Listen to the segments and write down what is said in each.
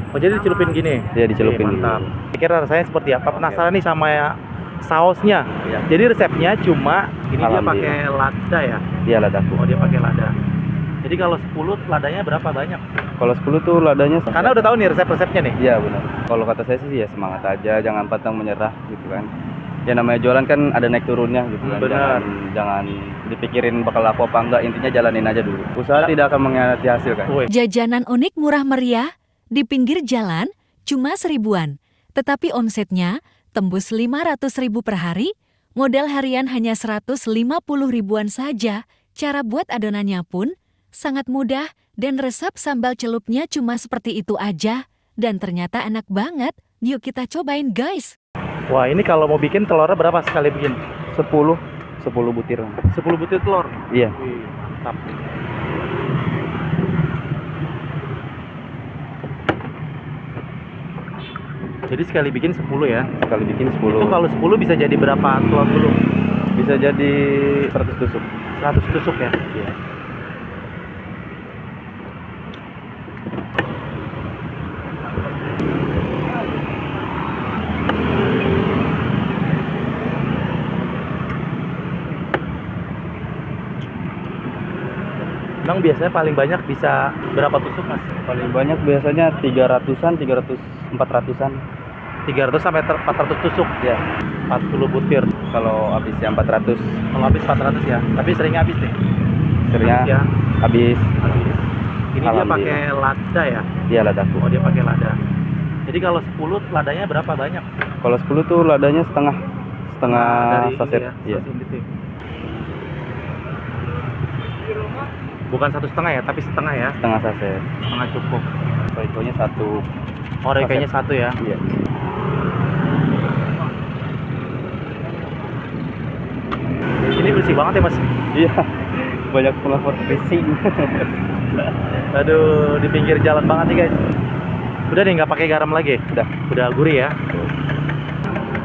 Oh, jadi dicelupin gini? Dia dicelupin. Oke, mantap. Kira rasanya seperti apa? Penasaran nih sama sausnya. Iya. Jadi resepnya cuma ini dia Alhamdulillah. pakai lada ya? Iya, ladaku. Oh, dia pakai lada. Jadi kalau 10 ladanya berapa banyak? Kalau 10 tuh ladanya Karena udah tahu nih resep-resepnya nih. Iya, benar. Kalau kata saya sih ya semangat aja, jangan pantang menyerah gitu kan. Ya namanya jualan kan ada naik turunnya gitu kan. Benar. Jangan dipikirin bakal laku apa enggak, intinya jalanin aja dulu. Usaha tidak akan mengkhianati hasil kan. Woi, Jajanan unik murah meriah di pinggir jalan cuma 1000-an, tetapi omsetnya tembus 500.000 per hari, modal harian hanya 150 ribuan saja. Cara buat adonannya pun sangat mudah dan resep sambal celupnya cuma seperti itu aja. Dan ternyata enak banget. Yuk kita cobain guys. wah ini kalau mau bikin telurnya berapa sekali bikin? 10 butir. 10 butir telur. Iya. Wih, mantap. Jadi sekali bikin 10 ya. Sekali bikin Itu 10. kalau 10 bisa jadi berapa telur dulu? Bisa jadi 100 tusuk. 100 tusuk ya? Iya. Emang biasanya paling banyak bisa berapa tusuk mas? Paling banyak biasanya 300-an, 400-an. 300 sampai 400 tusuk Ya. 40 butir. Kalau habis yang 400 Kalau habis 400 ya, tapi seringnya habis deh. seringnya Habis ya. habis. Ini dia Alhamdulillah. pakai lada ya? Iya, ladaku. Oh dia pakai lada. Jadi kalau 10 ladanya berapa banyak? Kalau 10 tuh ladanya setengah Dari ini saset. ya, Iya. saset gitu. Bukan 1,5 ya, tapi setengah ya. Setengah saset. Setengah cukup. Rekonya 1. Oh kayaknya 1 ya. Iya. Ini bersih banget ya mas. Iya. Banyak pelapor racing. Aduh, di pinggir jalan banget nih guys. Udah nih nggak pakai garam lagi. Udah gurih ya.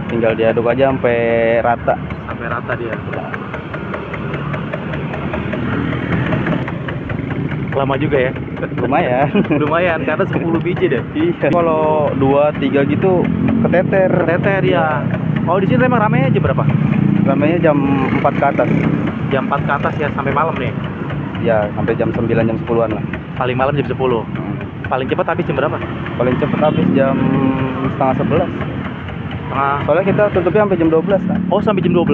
Tinggal diaduk aja sampai rata. Sampai rata dia. Lama juga ya. Lumayan. Lumayan karena 10 biji deh. Iya. Kalau 2, 3 gitu keteter. Teter ya. Oh di sini emang ramenya jam berapa? Ramainya jam 4 ke atas. Jam 4 ke atas ya sampai malam nih. Ya, sampai jam 9, jam 10-an lah. Paling malam jam 10. Paling cepat habis jam berapa? Paling cepet habis jam setengah 11. Tengah. Soalnya kita tutupnya sampai jam 12 kan. Oh sampai jam 12.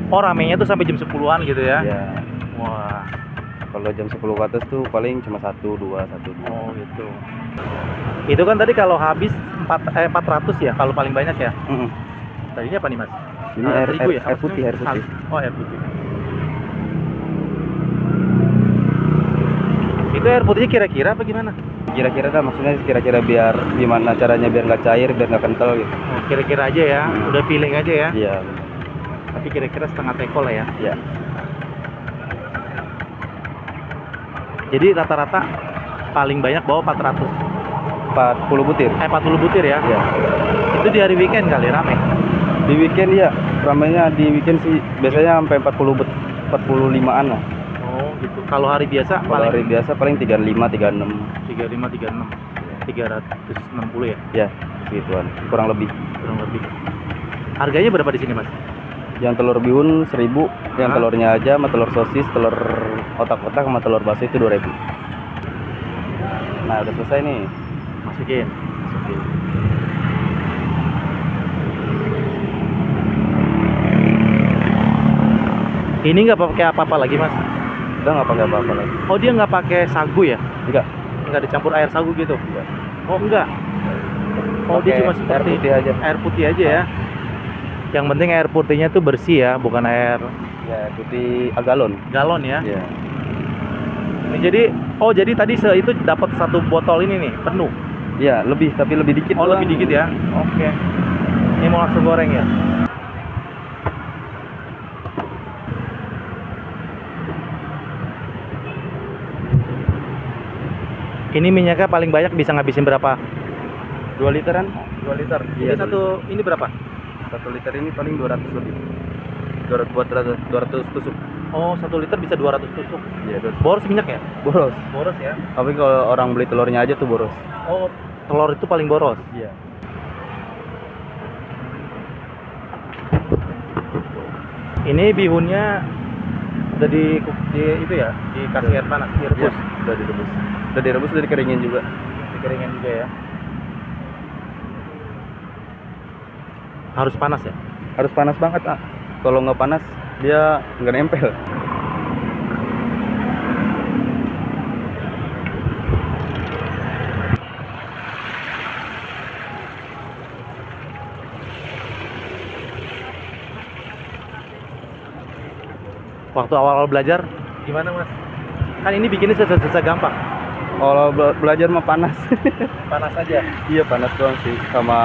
Oh ramenya tuh sampai jam 10-an gitu ya. Iya. Wah. Kalau jam 10 ke atas tuh paling cuma 1, 2, 1, 2. Oh gitu. Itu kan tadi kalau habis 400 ya kalau paling banyak ya. Tadinya apa nih mas? Ini air terigu ya? air putih, air putih. Oh air putih. Itu air putihnya kira-kira apa gimana? Kira-kira kan maksudnya kira-kira biar gimana caranya biar nggak cair, biar nggak kental gitu. Oh, kira-kira aja ya, udah feeling aja ya. Iya. Tapi kira-kira setengah teko lah ya. Iya. Jadi rata-rata paling banyak bawa 400. 40 butir. 40 butir ya. Iya. Itu di hari weekend kali rame. Di weekend ya, ramainya di weekend sih biasanya sampai 45-an lah. Oh gitu. Kalau hari biasa Kalau paling hari biasa paling 35, 36. 35, 36. 360 ya, Ya, segituan. Kurang lebih. kurang lebih. Harganya berapa di sini mas? Yang telur bihun 1000, yang Hah? telurnya aja sama telur sosis, telur otak-otak sama telur bakso itu 2000. Nah, udah selesai nih. Masukin. Ini nggak pakai apa-apa lagi mas? Udah nggak pakai apa-apa lagi. Oh dia nggak pakai sagu ya? Enggak. Nggak dicampur air sagu gitu? Enggak. Oh enggak. Oh dia Pakai cuma air seperti putih aja. air putih aja ya. Yang penting air putihnya tuh bersih ya, bukan air Ya, air putih galon. galon ya. Ya. Ini jadi, oh jadi tadi itu dapat 1 botol ini nih penuh. Ya, lebih tapi lebih dikit. Oh doang. lebih dikit ya. Oke. Ini mau langsung goreng ya. Ini minyaknya paling banyak bisa ngabisin berapa? 2 literan. 2 liter. Iya, Ini satu, ini berapa? 1 liter ini paling 200 lebih. 200 buat 200 tusuk. Oh, 1 liter bisa 200 tusuk. Iya, terus Boros minyak ya? boros. Boros ya. Tapi kalau orang beli telurnya aja tuh boros. Oh, telur itu paling boros. Iya. Ini bihunnya udah di itu ya, dikasih air panas, direbus. Udah direbus. Udah direbus, udah dikeringin juga. Dikeringin juga ya. Harus panas ya? Harus panas banget, ah. Kalau nggak panas, dia nggak nempel. Waktu awal-awal belajar gimana mas? Kan ini bikinnya susah gampang. Kalau belajar mah panas. Panas aja. Iya, panas doang sih. Sama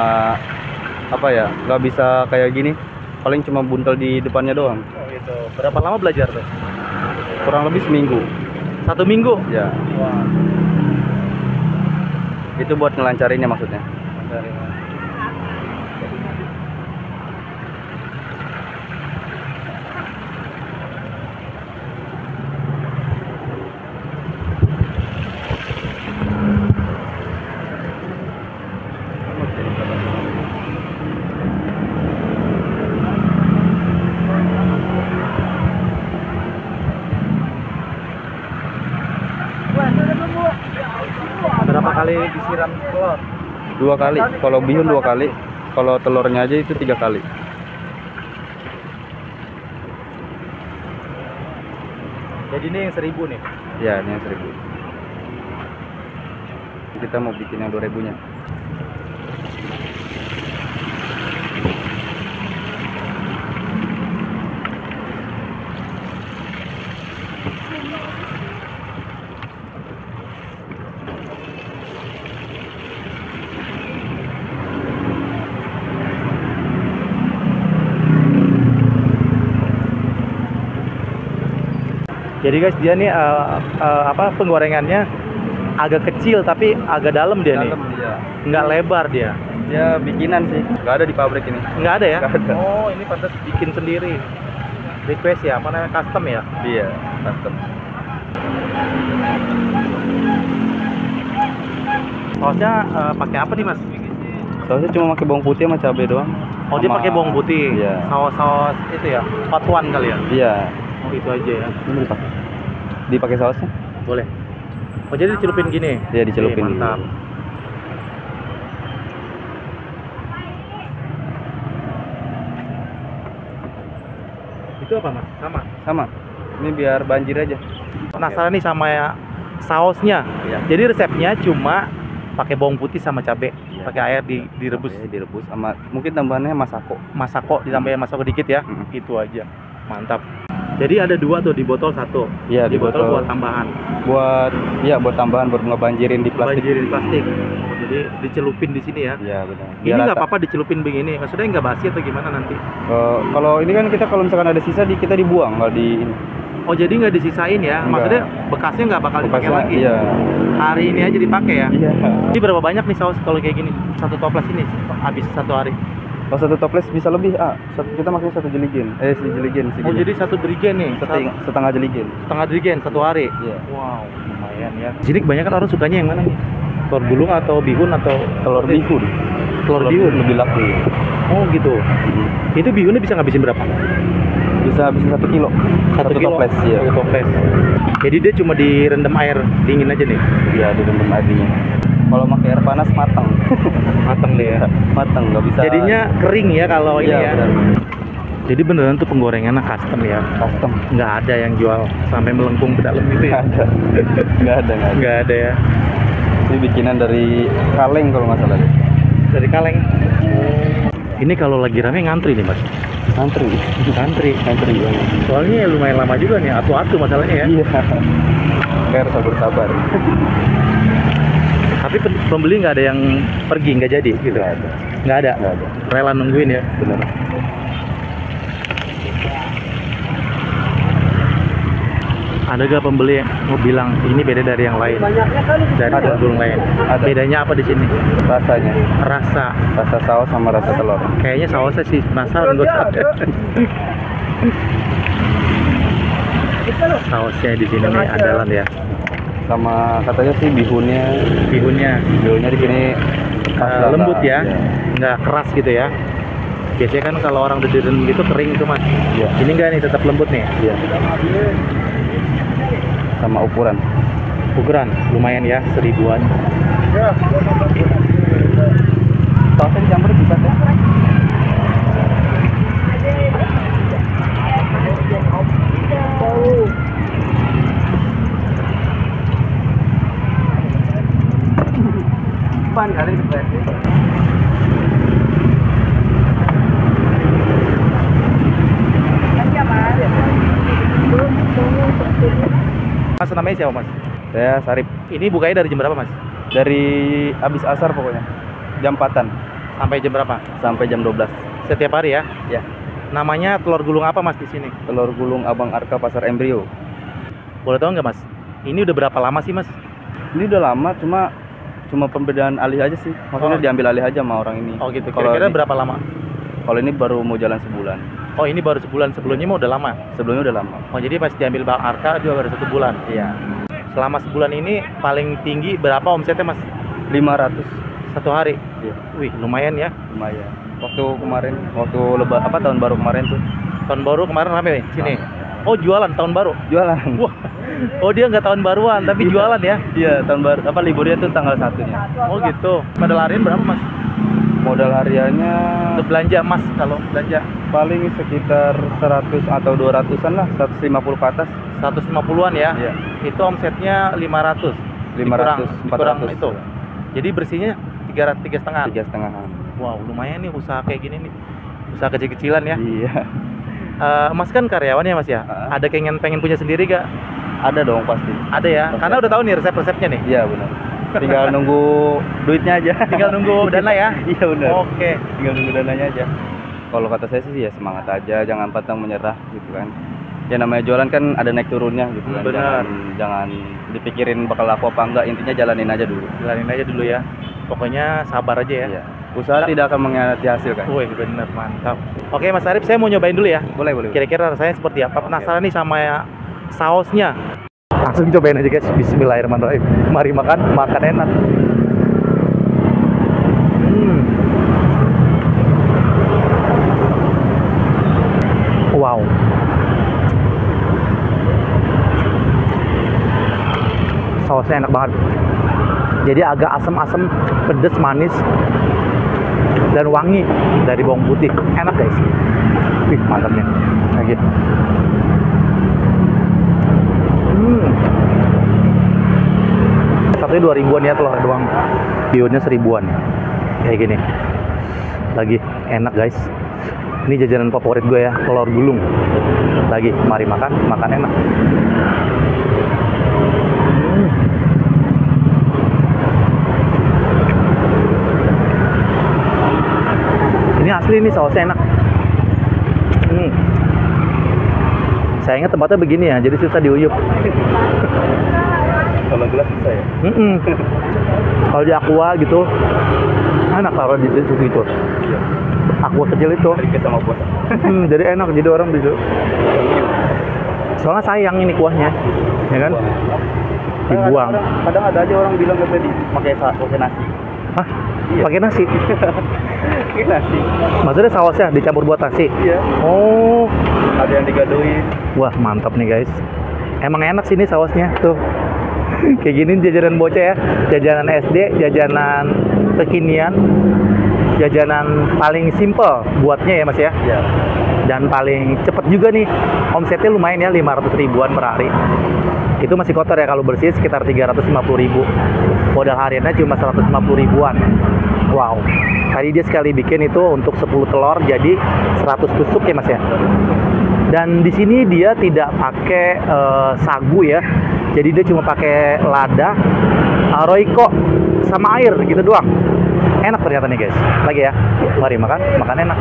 apa ya, nggak bisa kayak gini. Paling cuma buntel di depannya doang. Oh gitu. Berapa lama belajar tuh? Kurang lebih seminggu. 1 minggu? Ya, Wah. itu buat ngelancarinnya maksudnya. Berapa kali disiram telur? 2 kali. Kalau bihun 2 kali. Kalau telurnya aja itu 3 kali. Jadi ini yang 1000 nih. Ya, ini yang 1000. Kita mau bikin yang 2000-nya. Jadi guys, dia nih penggorengannya agak kecil tapi agak dalam dia nih. Dia. Nggak lebar dia. Dia bikinan sih. Nggak ada di pabrik ini. Nggak ada ya? Nggak ada. Oh, ini pantas bikin sendiri. Request ya, apa namanya, custom ya? Iya, custom. Sausnya pakai apa nih mas? Sausnya cuma pakai bawang putih sama cabai doang. Oh dia pakai bawang putih. Iya. Saus itu ya, patuan kali ya? Iya. Oh itu aja ya. Ini dipakai. Dipakai sausnya? Boleh. Oh jadi dicelupin gini? Iya, dicelupin. Oke, mantap. Itu apa mas? Sama? Sama. Ini biar banjir aja. Penasaran nih sama ya sausnya. Iya. Jadi resepnya cuma pakai bawang putih sama cabai, Iya. pakai air direbus. Oke, direbus sama mungkin tambahannya masako. Masako ditambahin masako dikit ya. Mm. Itu aja. Mantap. Jadi ada 2 tuh, di botol 1. Iya, Di botol buat tambahan. Buat tambahan, buat ngebanjirin di plastik. Banjirin plastik. Jadi dicelupin di sini ya. Iya, benar. Ini Biar nggak rata. apa-apa dicelupin begini. Maksudnya nggak basi atau gimana nanti? Kalau ini kan kita kalau misalkan ada sisa kita dibuang, nggak di ini. Oh jadi nggak disisain ya? Enggak. Maksudnya bekasnya nggak bakal dipakai Bekasnya, lagi? Iya. Hari ini aja dipakai ya? Iya. Ini berapa banyak nih saus kalau kayak gini? 1 toples ini habis 1 hari? Kalau 1 toples bisa lebih, kita makan 1 jeligen. Segini. Oh jadi 1 jerigen nih? Setengah jeligen. Setengah jerigen 1 hari? Iya. Wow, lumayan ya. Di sini kebanyakan orang sukanya yang mana nih? Telur gulung atau bihun atau Telur bihun. Telur bihun lebih laku. Oh gitu. Itu bihunnya bisa ngabisin berapa? Bisa habisin 1 kilo. 1 kilo? toples, ya. 1 toples. Jadi dia cuma direndam air dingin aja nih? Iya, direndam air dingin. Kalau pakai air panas matang. Mateng deh ya? Matang, nggak bisa. Jadinya kering ya kalau ini Iya, ya? benar. Jadi beneran tuh penggorengannya custom ya? Custom. Nggak ada yang jual sampai melengkung ke dalam gitu ya? Nggak ada. Nggak ada. Nggak ada ya? Ini bikinan dari kaleng kalau nggak salah deh. Dari kaleng? Ini kalau lagi rame ngantri nih mas? Antri. Ngantri? Antri banget. Soalnya lumayan lama juga nih, atu-atu masalahnya ya? Iya. Kayak harus sabar-sabar. Tapi pembeli nggak ada yang pergi, nggak jadi gitu? Nggak ada. Nggak ada? Nggak ada. Rela nungguin ya? Benar. Ada gak pembeli yang mau bilang ini beda dari yang lain? Dari Ada. burung lain? Ada. Bedanya apa di sini? Rasanya. Rasa. Rasa saus sama rasa telur. Kayaknya sausnya sih penasaran gue. Sausnya di sini nih andalan ya. Sama katanya sih bihunnya Bihunnya di sini lembut ya, Iya. nggak keras gitu ya. Biasanya kan kalau orang dediren gitu kering tuh mas. Iya. Ini enggak nih, tetap lembut nih. Iya. Sama ukuran. Lumayan ya, 1000-an. Sausnya dicampur bisa kan? Pan kali itu. Mas namanya siapa mas? Saya Sarip Ini bukanya dari jam berapa mas? dari abis asar pokoknya. Jam 4-an Sampai jam berapa? sampai jam 12. Setiap hari ya? Ya. Namanya telur gulung apa mas di sini? Telur gulung Abang Arka Pasar Embrio. Boleh tahu nggak mas? Ini udah berapa lama sih mas? Ini udah lama, cuma pembedaan alih aja sih. Maksudnya Oh. diambil alih aja sama orang ini. Oh gitu. Kalau Kira-kira ini- berapa lama? Kalau ini baru mau jalan sebulan. Oh ini baru sebulan, sebelumnya mah udah lama. Sebelumnya udah lama. Oh jadi pas diambil Bang Arka juga baru 1 bulan. Iya. Selama sebulan ini paling tinggi berapa omsetnya mas? 500. Satu hari? Iya. Wih lumayan ya. Lumayan. Waktu tahun baru kemarin tuh. Tahun baru kemarin rame nih sini. Oh jualan tahun baru. Jualan. Wah. Oh dia nggak tahun baruan tapi jualan ya. Iya, tahun baru liburnya tuh tanggal 1-nya. Oh gitu. Modal harian berapa mas? Modal hariannya Untuk belanja mas kalau belanja paling sekitar 100 atau 200-an lah, 150 ke atas. 150-an ya. Iya. Itu omsetnya 500. 500, dikurang 400. itu. Jadi bersihnya 3,5. 3,5-an. Wow lumayan nih usaha kayak gini nih. Usaha kecil-kecilan ya. Iya. Mas kan karyawan ya mas ya. Ah. Ada pengen punya sendiri gak? Ada dong pasti. Ada ya. Pasti Karena ada. udah tahu nih resep-resepnya nih. Iya, benar. Tinggal nunggu duitnya aja. Tinggal nunggu dana ya. Iya, benar. Oke. Tinggal nunggu dananya aja. Kalau kata saya sih ya semangat aja, jangan pantang menyerah gitu kan. Ya namanya jualan kan ada naik turunnya gitu kan. Benar. Jangan dipikirin bakal laku apa enggak, intinya jalanin aja dulu. Jalanin aja dulu ya. Pokoknya sabar aja ya. Iya. Usaha tidak akan mengkhianati hasil kan. Wih bener mantap. Oke Mas Arif, saya mau nyobain dulu ya. Boleh. Kira-kira rasanya seperti apa? Penasaran nih sama sausnya. Langsung cobain aja guys. Bismillahirrahmanirrahim. Mari makan enak. Wow. Sausnya enak banget. Jadi agak asam-asam, pedes, manis, dan wangi dari bawang putih. Enak guys. Wih mantapnya. Lagi. Satunya 2000-an ya telur doang. Bihunnya 1000-an. Kayak gini. Lagi enak guys. Ini jajanan favorit gue ya, telur gulung. Lagi, mari makan enak. Ini asli nih sausnya enak. Sayangnya tempatnya begini ya, jadi susah diuyup. Kalau gelas bisa ya. Kalau di aqua gitu, enak taruh di situ gitu. Iya. Aqua kecil itu. Request sama bos. Jadi enak, jadi orang bisa. Soalnya sayang ini kuahnya, ya kan? Dibuang. Kadang ada aja orang bilang katanya pakai nasi. Hah? Iya. Pakai nasi? Pakai nasi. Maksudnya sausnya dicampur buat nasi? Iya. Oh, Ada yang digadoin. wah mantap nih guys. Emang enak sih ini sausnya tuh. Kayak gini jajanan bocah ya, jajanan SD, jajanan kekinian, jajanan paling simple buatnya ya mas ya. Iya. Dan paling cepet juga nih, omsetnya lumayan ya, 500 ribuan per hari. Itu masih kotor ya, kalau bersih sekitar 350 ribu. Modal hariannya cuma 150 ribuan. Wow, tadi dia sekali bikin itu untuk 10 telur jadi 100 tusuk ya mas ya. Dan di sini dia tidak pakai sagu ya, jadi dia cuma pakai lada, royco sama air gitu doang. Enak ternyata nih guys. Lagi ya, mari makan enak.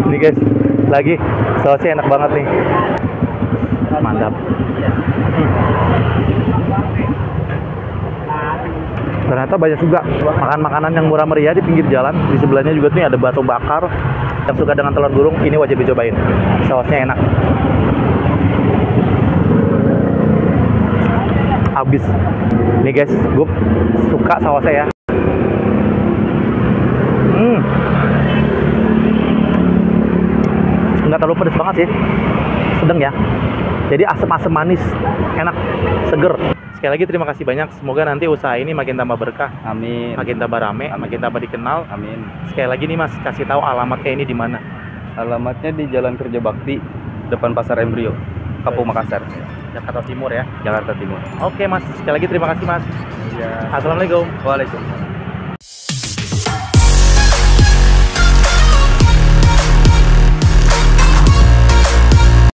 Ini guys, lagi sausnya enak banget nih. Mantap. Ternyata banyak juga makan makanan yang murah meriah di pinggir jalan. Di sebelahnya juga nih ada bakso bakar. Yang suka dengan telur gulung, ini wajib dicobain. Sausnya enak. Habis. Nih guys, gue suka sausnya ya. Nggak terlalu pedes banget sih. Sedang ya. Jadi asam-asam manis, enak, seger. Sekali lagi terima kasih banyak. Semoga nanti usaha ini makin tambah berkah, Amin. makin tambah rame, makin tambah dikenal. Amin. Sekali lagi nih Mas, kasih tahu alamatnya ini di mana. Alamatnya di Jalan Kerja Bakti, depan Pasar Embrio, Kampung Makassar, Jakarta Timur ya. Jakarta Timur. Oke Mas, sekali lagi terima kasih Mas. Ya. Assalamualaikum. Waalaikumsalam.